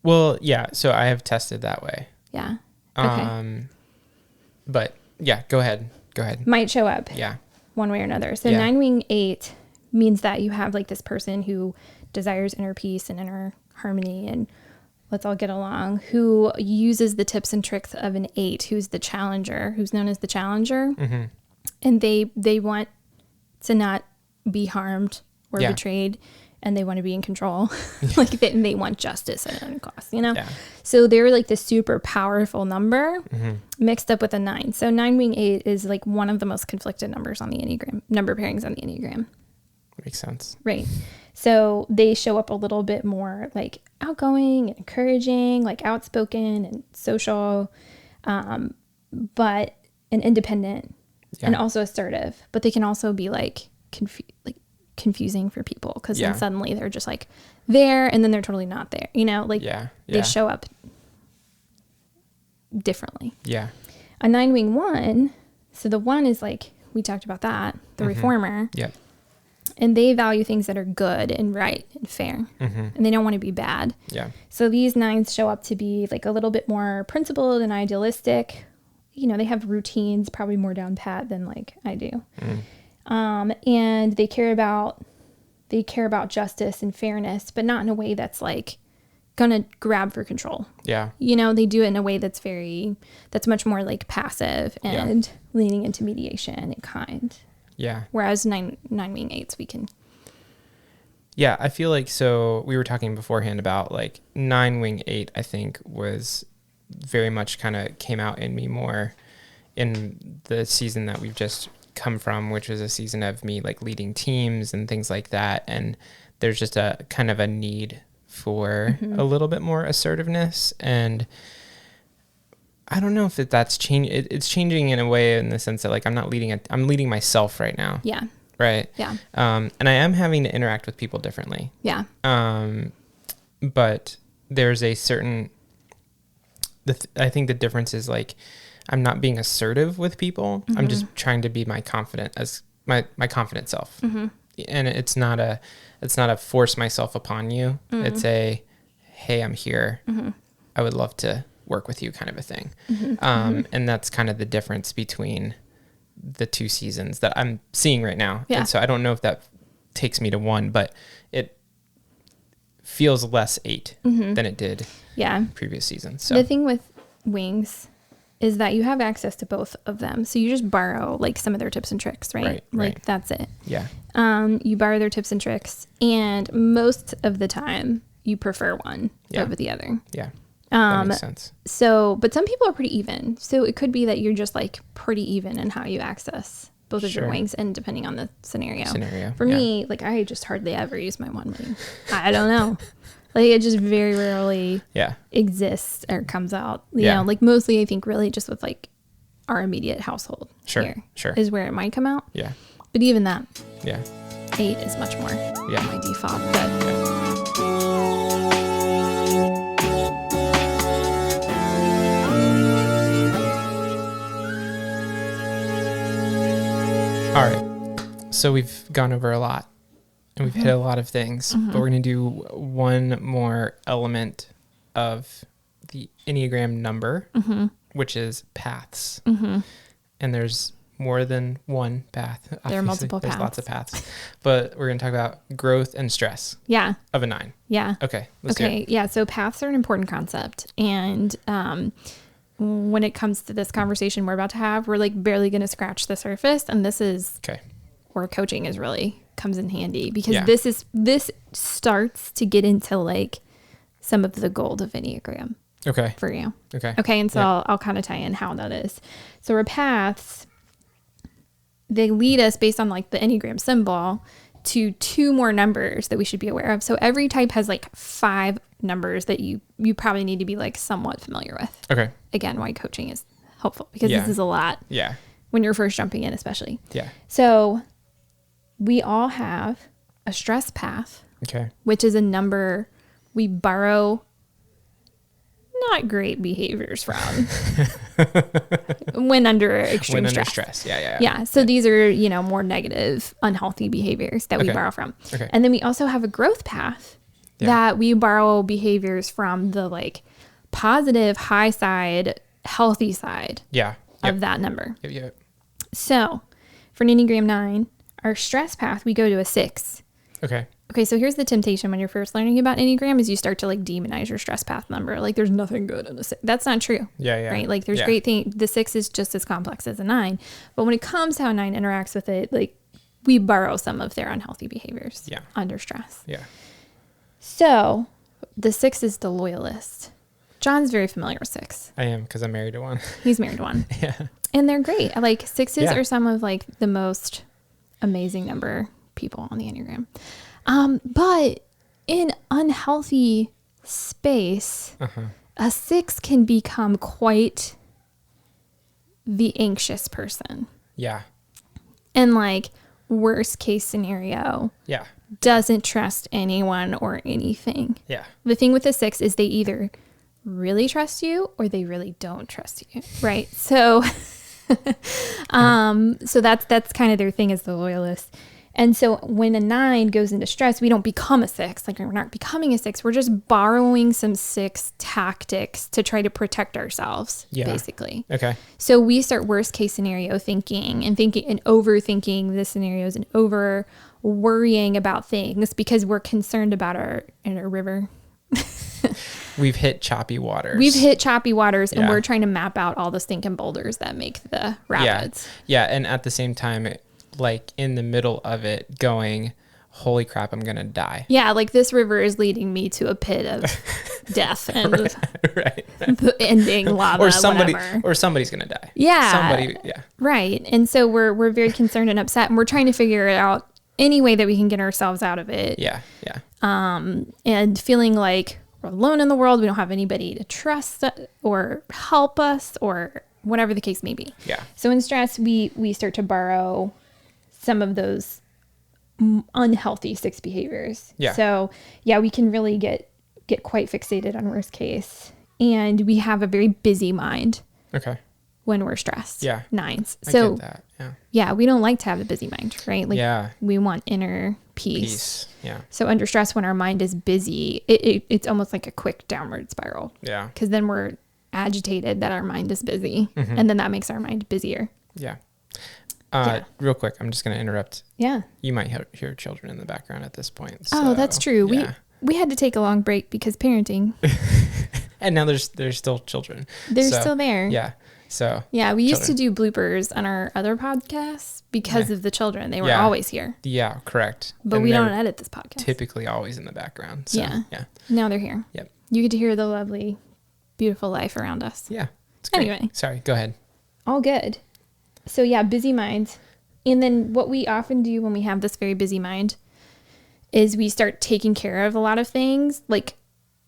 Well, yeah. So I have tested that way. Yeah. Okay. But yeah, go ahead. Might show up. Yeah. One way or another. So 9 wing 8 means that you have like this person who desires inner peace and inner harmony and let's all get along, who uses the tips and tricks of an 8, who's the challenger, who's known as the challenger. And they want to not be harmed or betrayed, and they want to be in control. Like they want justice at any cost, So they're like the super powerful number mixed up with a 9. So 9 wing 8 is like one of the most conflicted numbers on the Enneagram, number pairings on the Enneagram. Makes sense. Right. So they show up a little bit more like outgoing and encouraging, like outspoken and social, but and independent and also assertive. But they can also be like confusing for people because then suddenly they're just like there and then they're totally not there. They show up differently. Yeah. A 9 wing 1. So the 1 is like we talked about that, the reformer. Yeah. And they value things that are good and right and fair. And they don't want to be bad. Yeah. So these 9s show up to be like a little bit more principled and idealistic. They have routines probably more down pat than like I do. And they care about justice and fairness, but not in a way that's like gonna grab for control. Yeah. They do it in a way that's much more like passive and leaning into mediation and kind. Yeah. Whereas 9 wing 8s, we can. Yeah, I feel like, so we were talking beforehand about like 9 wing 8, I think was very much kind of came out in me more in the season that we've just come from, which was a season of me like leading teams and things like that. And there's just a kind of a need for a little bit more assertiveness. And I don't know if that's changing. It's changing in a way in the sense that like I'm not leading it. I'm leading myself right now. Yeah. Right. Yeah. And I am having to interact with people differently. Yeah. But there's a certain, I think the difference is like, I'm not being assertive with people. I'm just trying to be my confident self. And it's not a force myself upon you. It's a, hey, I'm here. I would love to work with you kind of a thing. And that's kind of the difference between the two seasons that I'm seeing right now. Yeah. And so I don't know if that takes me to one, but it feels less 8 than it did previous seasons. So the thing with Wings is that you have access to both of them. So you just borrow like some of their tips and tricks, right? Like that's it. Yeah. You borrow their tips and tricks, and most of the time you prefer one over the other. Yeah. That makes sense. So, but some people are pretty even. So it could be that you're just like pretty even in how you access both of your wings, and depending on the scenario. For me, like I just hardly ever use my one wing. I don't know. Like it just very rarely exists or comes out. You know, like mostly I think really just with like our immediate household. Sure. Is where it might come out. Yeah. But even that. Yeah. 8 is much more my default. But all right. So we've gone over a lot and we've hit a lot of things, but we're going to do one more element of the Enneagram number, which is paths. And there's more than one path. Obviously. There are multiple paths. There's lots of paths. But we're going to talk about growth and stress. Of a 9. Yeah. Okay. Let's do it. Yeah. So paths are an important concept. And when it comes to this conversation we're about to have, we're like barely going to scratch the surface. And this is where coaching is really comes in handy, because this starts to get into like some of the gold of Enneagram. For you. Okay. And so I'll kind of tie in how that is. So our paths, they lead us based on like the Enneagram symbol to 2 more numbers that we should be aware of. So every type has like 5 numbers that you probably need to be like somewhat familiar with. Again, why coaching is helpful, because this is a lot. When you're first jumping in, especially. So we all have a stress path. Which is a number we borrow not great behaviors from when under extreme stress. So these are, you know, more negative, unhealthy behaviors that we borrow from. And then we also have a growth path that we borrow behaviors from the like positive, high side, healthy side of that number. So for an Enneagram 9, our stress path, we go to a 6. Okay, so here's the temptation when you're first learning about Enneagram is you start to like demonize your stress path number. Like there's nothing good in a 6. That's not true. Right? Like there's great things. The 6 is just as complex as a 9. But when it comes to how 9 interacts with it, like we borrow some of their unhealthy behaviors under stress. So the 6 is the loyalist. John's very familiar with 6. I am, because I'm married to one. He's married to one. And they're great. Like 6s are some of like the most amazing number people on the Enneagram. But in unhealthy space, a 6 can become quite the anxious person. And like worst case scenario, doesn't trust anyone or anything. The thing with the 6 is they either really trust you or they really don't trust you. Right. So, so that's kind of their thing as the loyalist. And so when a 9 goes into stress, we don't become a 6. Like we're not becoming a 6. We're just borrowing some 6 tactics to try to protect ourselves, basically. So we start worst case scenario thinking and overthinking the scenarios and over worrying about things because we're concerned about our river. We've hit choppy waters. And we're trying to map out all the stinking boulders that make the rapids. And at the same time, like in the middle of it going, holy crap, I'm going to die. Like this river is leading me to a pit of death and the ending lava, or somebody's going to die. Right. And so we're very concerned and upset, and we're trying to figure out any way that we can get ourselves out of it. And feeling like we're alone in the world. We don't have anybody to trust or help us or whatever the case may be. Yeah. So in stress, we start to borrow some of those unhealthy 6 behaviors. Yeah. So yeah, we can really get quite fixated on worst case. And we have a very busy mind. Okay. When we're stressed. Yeah. 9s. I So get that. Yeah. Yeah, we don't like to have a busy mind, right? Like yeah. we want inner peace. Yeah. So under stress, when our mind is busy, it's almost like a quick downward spiral. Yeah. Because then we're agitated that our mind is busy. And then that makes our mind busier. Yeah. Real quick, I'm just going to interrupt. Yeah. You might hear children in the background at this point. So, that's true. Yeah. We had to take a long break because parenting. And now there's still children. They're still there. Yeah. So yeah, we used to do bloopers on our other podcasts because of the children. They were always here. Yeah, correct. But and we don't edit this podcast. Typically always in the background. So, yeah. Now they're here. Yep. You get to hear the lovely, beautiful life around us. Yeah. It's great. Anyway. Sorry, go ahead. All good. So yeah, busy mind. And then what we often do when we have this very busy mind is we start taking care of a lot of things like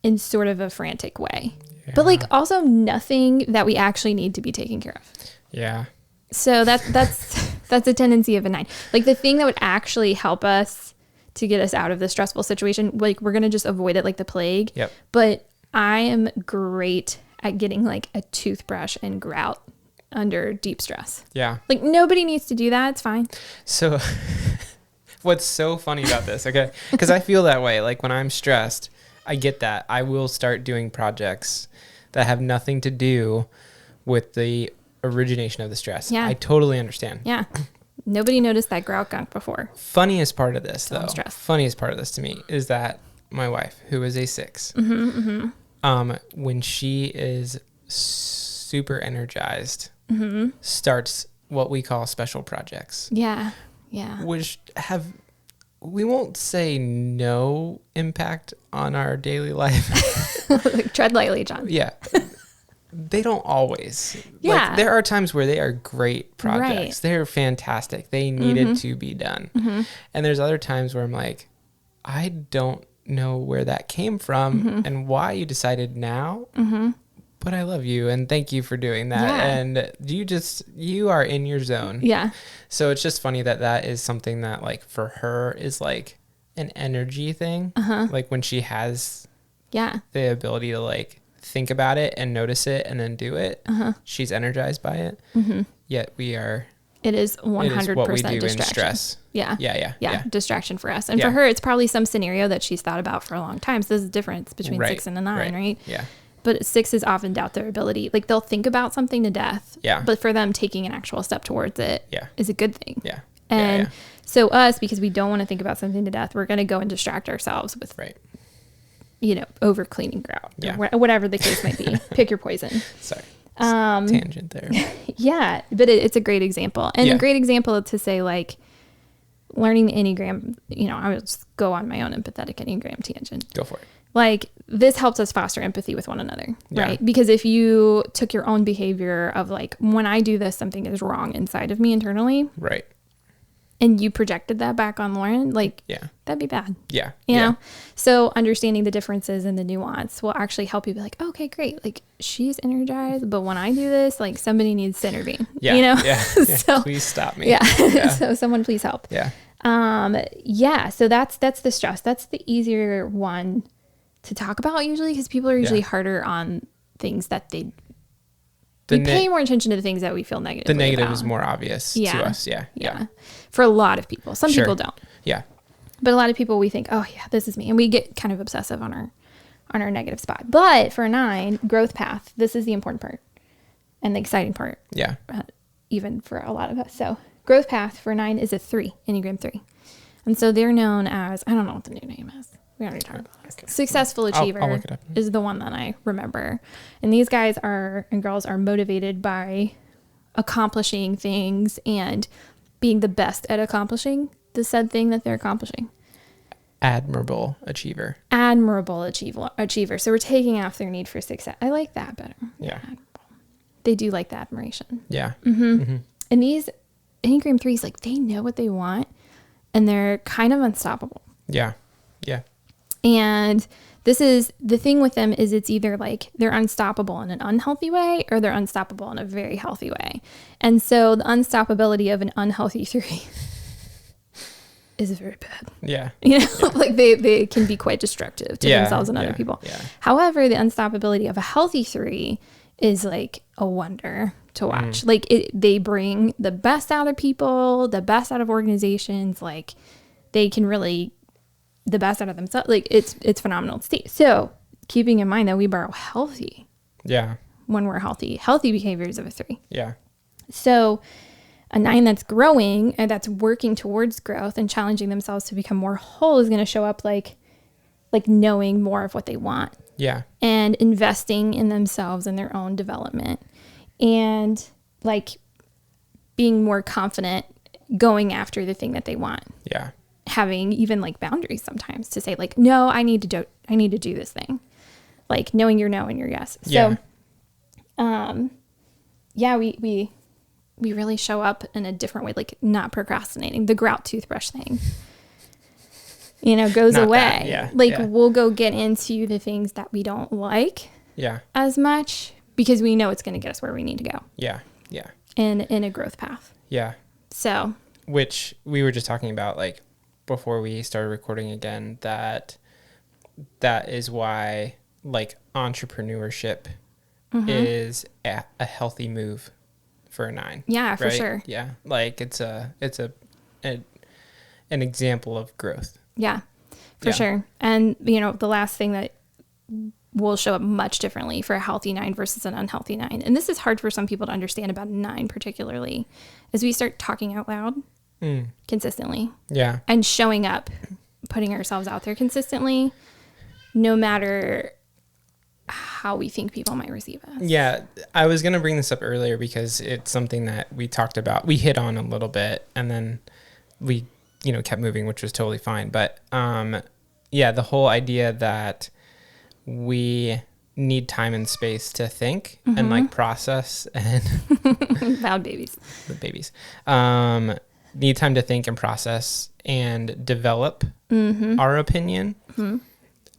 in sort of a frantic way. Yeah. But like also nothing that we actually need to be taken care of. Yeah. So that's a tendency of a 9. Like the thing that would actually help us to get us out of this stressful situation, like we're going to just avoid it like the plague. Yep. But I am great at getting like a toothbrush and grout under deep stress. Yeah. Like nobody needs to do that. It's fine. So what's so funny about this, okay? Because I feel that way. Like when I'm stressed, I get that. I will start doing projects that have nothing to do with the origination of the stress. Yeah. I totally understand. Yeah. Nobody noticed that grout gunk before. Funniest part of this, though, stress. funniest part of this to me is that my wife, who is a 6, when she is super energized, starts what we call special projects. Yeah. Yeah. Which we won't say no impact on our daily life. Like, tread lightly, John. Yeah. They don't always. Yeah. Like, there are times where they are great projects. Right. They're fantastic. They needed to be done. And there's other times where I'm like, I don't know where that came from and why you decided now. But I love you and thank you for doing that. Yeah. And you are in your zone. Yeah. So it's just funny that is something that like for her is like an energy thing. Like when she has the ability to like think about it and notice it and then do it, she's energized by it. Yet it is 100% what we do distraction. in stress. Yeah. Distraction for us. And for her, it's probably some scenario that she's thought about for a long time. So there's a difference between 6 and a 9, right? Yeah. But 6s often doubt their ability. Like they'll think about something to death. Yeah. But for them, taking an actual step towards it is a good thing. Yeah. And so us, because we don't want to think about something to death, we're going to go and distract ourselves with, over cleaning grout. Yeah. Or whatever the case might be. Pick your poison. Sorry. Tangent there. Yeah. But it's a great example. And a great example to say like learning the Enneagram, I would just go on my own empathetic Enneagram tangent. Go for it. Like this helps us foster empathy with one another, right? Because if you took your own behavior of like, when I do this, something is wrong inside of me internally. Right. And you projected that back on Lauren, like, that'd be bad. Yeah. You know? So understanding the differences and the nuance will actually help you be like, okay, great. Like she's energized, but when I do this, like somebody needs to intervene, Yeah. So please stop me. Yeah. So someone please help. Yeah. So that's the stress. That's the easier one to talk about usually, because people are usually harder on things that we pay more attention to the things that we feel negative. The negative is more obvious to us. Yeah. For a lot of people. Some people don't. Yeah. But a lot of people, we think, oh yeah, this is me. And we get kind of obsessive on our negative spot. But for a 9, growth path, this is the important part and the exciting part. Yeah. Even for a lot of us. So growth path for 9 is a 3, Enneagram 3. And so they're known as, I don't know what the new name is. We already talked about this. Okay. Successful achiever I'll look it up. is the one that I remember. And these guys and girls are motivated by accomplishing things and being the best at accomplishing the said thing that they're accomplishing. Admirable achiever. So we're taking off their need for success. I like that better. Yeah. Admirable. They do like the admiration. Yeah. And these Enneagram 3s, like they know what they want and they're kind of unstoppable. Yeah. Yeah. And This is the thing with them, is it's either like they're unstoppable in an unhealthy way or they're unstoppable in a very healthy way. And so the unstoppability of an unhealthy 3 is very bad. Yeah. You know, like they can be quite destructive to themselves and other people. Yeah. However, the unstoppability of a healthy 3 is like a wonder to watch. Like they bring the best out of people, the best out of organizations. Like they can really the best out of themselves. Like it's phenomenal to see. So keeping in mind that we borrow healthy. Yeah. When we're healthy behaviors of a 3. Yeah. So a 9 that's growing and that's working towards growth and challenging themselves to become more whole is going to show up like knowing more of what they want. Yeah. And investing in themselves and their own development, and like being more confident going after the thing that they want. Yeah. Having even like boundaries sometimes to say like, no, I need to do this thing. Like knowing your no and your yes. So, we really show up in a different way, like not procrastinating. The grout toothbrush thing, goes Not away. That, yeah. We'll go get into the things that we don't like as much because we know it's going to get us where we need to go. Yeah. Yeah. And in a growth path. Yeah. So. Which we were just talking about, like, before we started recording again, that is why, like, entrepreneurship is a healthy move for a 9. Yeah, for sure. Yeah. Like it's an example of growth. Yeah, for sure. And, the last thing that will show up much differently for a healthy 9 versus an unhealthy 9. And this is hard for some people to understand about a 9 particularly, as we start talking out loud consistently. Yeah. And showing up, putting ourselves out there consistently, no matter how we think people might receive us. Yeah, I was going to bring this up earlier because it's something that we talked about. We hit on a little bit and then we, kept moving, which was totally fine. But the whole idea that we need time and space to think and like process and loud babies. The babies. Need time to think and process and develop our opinion.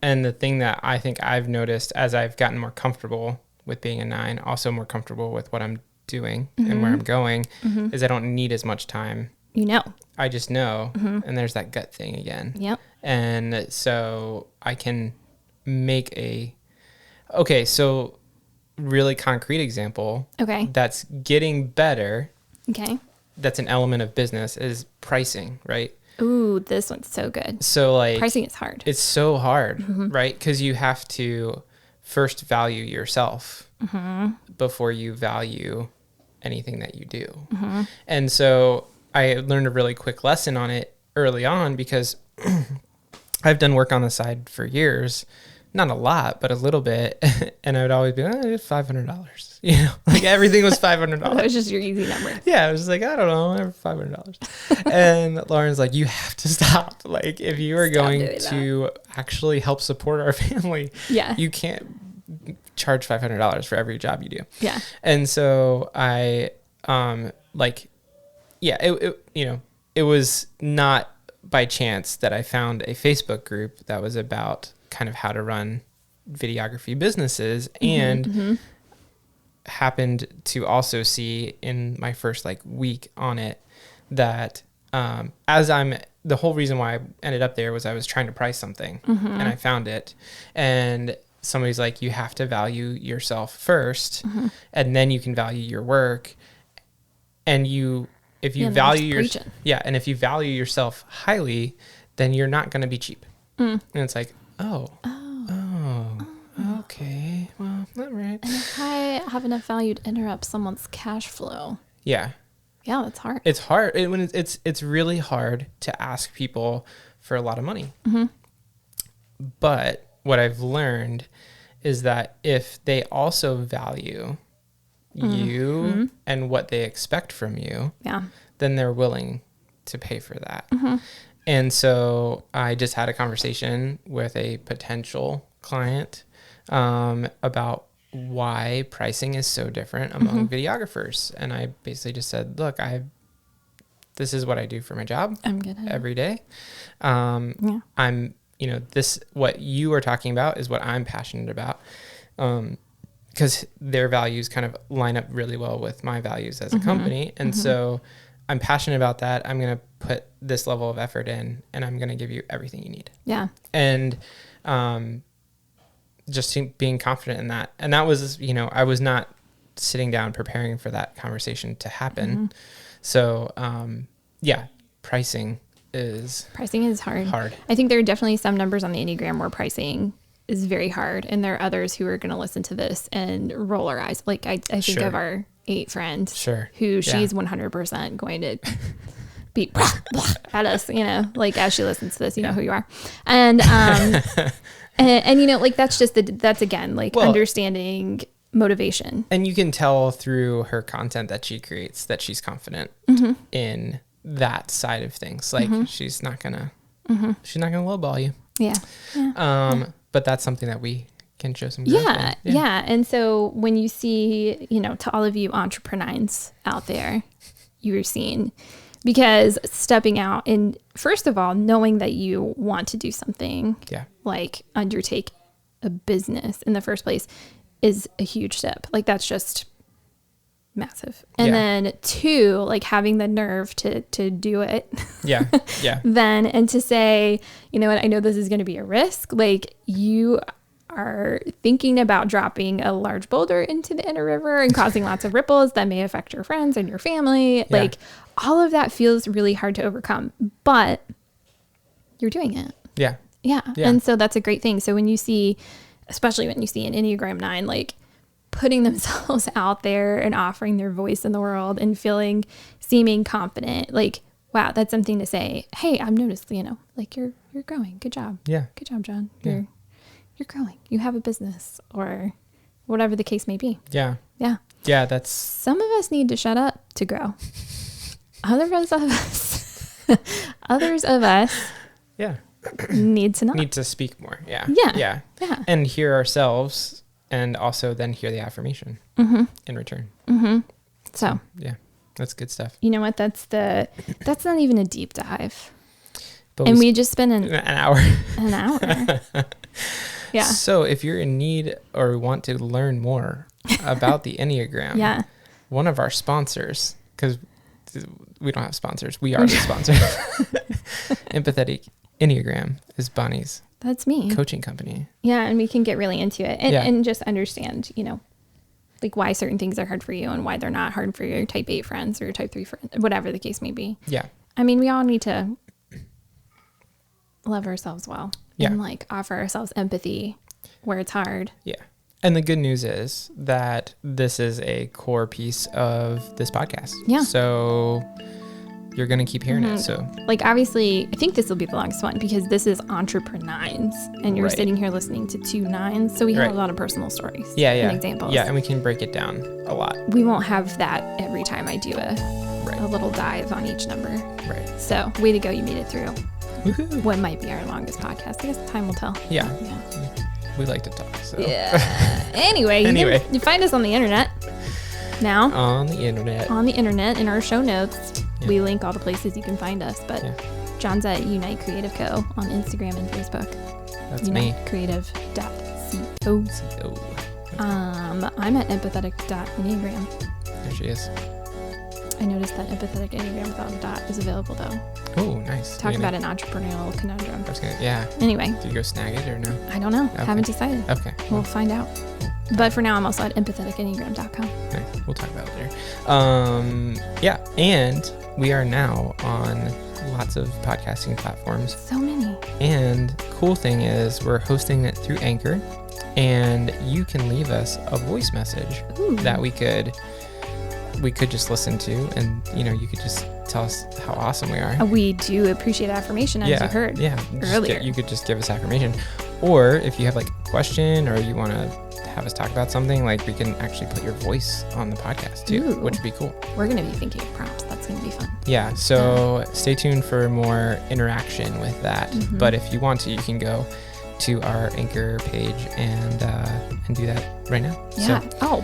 And the thing that I think I've noticed as I've gotten more comfortable with being a 9, also more comfortable with what I'm doing and where I'm going, is I don't need as much time. I just know. And there's that gut thing again. Yep. And so I can make so really concrete example. Okay. That's getting better. Okay. That's an element of business is pricing, right? Ooh, this one's so good. So like pricing is hard. It's so hard, right? Because you have to first value yourself before you value anything that you do. And so I learned a really quick lesson on it early on because I've done work on the side for years, not a lot, but a little bit. And I would always be, $500. Like everything was $500. That was just your easy number. Yeah, I was just like, I don't know, $500. And Lauren's like, you have to stop. Like, if you are going to actually help support our family, you can't charge $500 for every job you do. Yeah. And so I, it was not by chance that I found a Facebook group that was about kind of how to run videography businesses and happened to also see in my first week on it that the whole reason why I ended up there was I was trying to price something and I found it and somebody's like, you have to value yourself first and then you can value your work. And if you value and if you value yourself highly, then you're not going to be cheap. And it's like, okay, well, all right. And if I have enough value to interrupt someone's cash flow. Yeah, that's hard. It's hard. It's really hard to ask people for a lot of money. But what I've learned is that if they also value you and what they expect from you, then they're willing to pay for that. And so I just had a conversation with a potential client about why pricing is so different among videographers. And I basically just said, look, this is what I do for my job. I'm good at every day. I'm what you are talking about is what I'm passionate about. Because their values kind of line up really well with my values as a company. And so I'm passionate about that. I'm going to put this level of effort in, and I'm going to give you everything you need. Yeah. And just being confident in that. And that was, I was not sitting down preparing for that conversation to happen. So, pricing is hard. I think there are definitely some numbers on the Enneagram where pricing is very hard. And there are others who are going to listen to this and roll our eyes. Like I think of our 8 friend who she's 100% going to be at us, like as she listens to this, you know who you are. And, and like, that's again, like understanding motivation. And you can tell through her content that she creates that she's confident in that side of things. Like she's not gonna lowball you. Yeah. But that's something that we can show some growth in. And so when you see, to all of you EntrepreNINES out there, you're seeing, because stepping out and first of all, knowing that you want to do something, like undertake a business in the first place is a huge step. Like that's just massive. And then 2, like having the nerve to do it. Then, and to say, you know what, I know this is going to be a risk. Like you are thinking about dropping a large boulder into the inner river and causing lots of ripples that may affect your friends and your family. Like all of that feels really hard to overcome, but you're doing it. Yeah. And so that's a great thing. So when you see, especially when you see an Enneagram 9, like putting themselves out there and offering their voice in the world and seeming confident, like, wow, that's something to say, hey, I've noticed, like you're growing. Good job. Yeah. Good job, John. You're growing. You have a business or whatever the case may be. Yeah. That's some of us need to shut up to grow. Others of us need to speak more. Yeah. And hear ourselves, and also then hear the affirmation in return. So that's good stuff. You know what? That's not even a deep dive. And we just spent an hour. Yeah. So if you're in need or want to learn more about the Enneagram, one of our sponsors, because we don't have sponsors, we are the sponsor. Empathetic Enneagram is Bonnie's. That's me. Coaching company. Yeah, and we can get really into it and just understand, like why certain things are hard for you and why they're not hard for your type 8 friends or your type 3 friends, whatever the case may be. Yeah. I mean, we all need to love ourselves well and like offer ourselves empathy where it's hard. Yeah. And the good news is that this is a core piece of this podcast. Yeah. So you're going to keep hearing it. So like, obviously I think this will be the longest one because this is EntrepreNINES and you're sitting here listening to 2 9s. So we have a lot of personal stories and examples. Yeah. And we can break it down a lot. We won't have that every time I do a little dive on each number. Right. So way to go. You made it through. Woo-hoo. What might be our longest podcast. I guess time will tell. Yeah. We like to talk. So. Yeah. Anyway. You find us on the internet now. On the internet in our show notes. Yeah. We link all the places you can find us, but John's at Unite Creative Co. on Instagram and Facebook. That's me. UniteCreative.co. I'm at empathetic.enneagram. There she is. I noticed that empathetic Enneagram without a dot is available though. Oh, nice. Talk about an entrepreneurial conundrum. Anyway. Do you go snag it or no? I don't know. Okay. Haven't decided. Okay. We'll find out. But for now, I'm also at empatheticenneagram.com. Nice. We'll talk about it later. And we are now on lots of podcasting platforms. So many. And cool thing is we're hosting it through Anchor, and you can leave us a voice message that we could just listen to, and you could just tell us how awesome we are. We do appreciate affirmation, as you heard earlier. You could just give us affirmation, or if you have like a question or you want to have us talk about something, like we can actually put your voice on the podcast too, which would be cool. We're going to be thinking of prompts. That's going to be fun. Yeah. So stay tuned for more interaction with that. But if you want to, you can go to our Anchor page and do that right now. Yeah. So,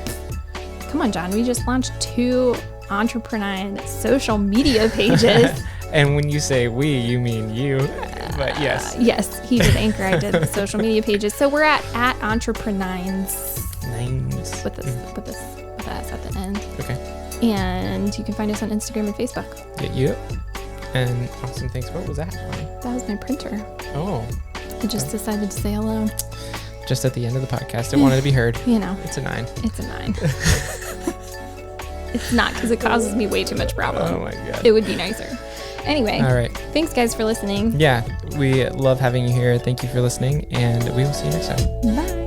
come on, John. We just launched 2 EntrepreNINES social media pages. And when you say we, you mean you. But yes. Yes, he did Anchor. I did the social media pages. So we're at EntrepreNINES. 9's. With us at the end. Okay. And you can find us on Instagram and Facebook. Yep. And awesome. Thanks. What was that? That was my printer. Oh. I just decided to say hello. Just at the end of the podcast. It wanted to be heard. You know. It's a 9. It's a 9. It's not, because it causes me way too much problem. Oh my God. It would be nicer. Anyway. All right. Thanks, guys, for listening. Yeah. We love having you here. Thank you for listening, and we will see you next time. Bye.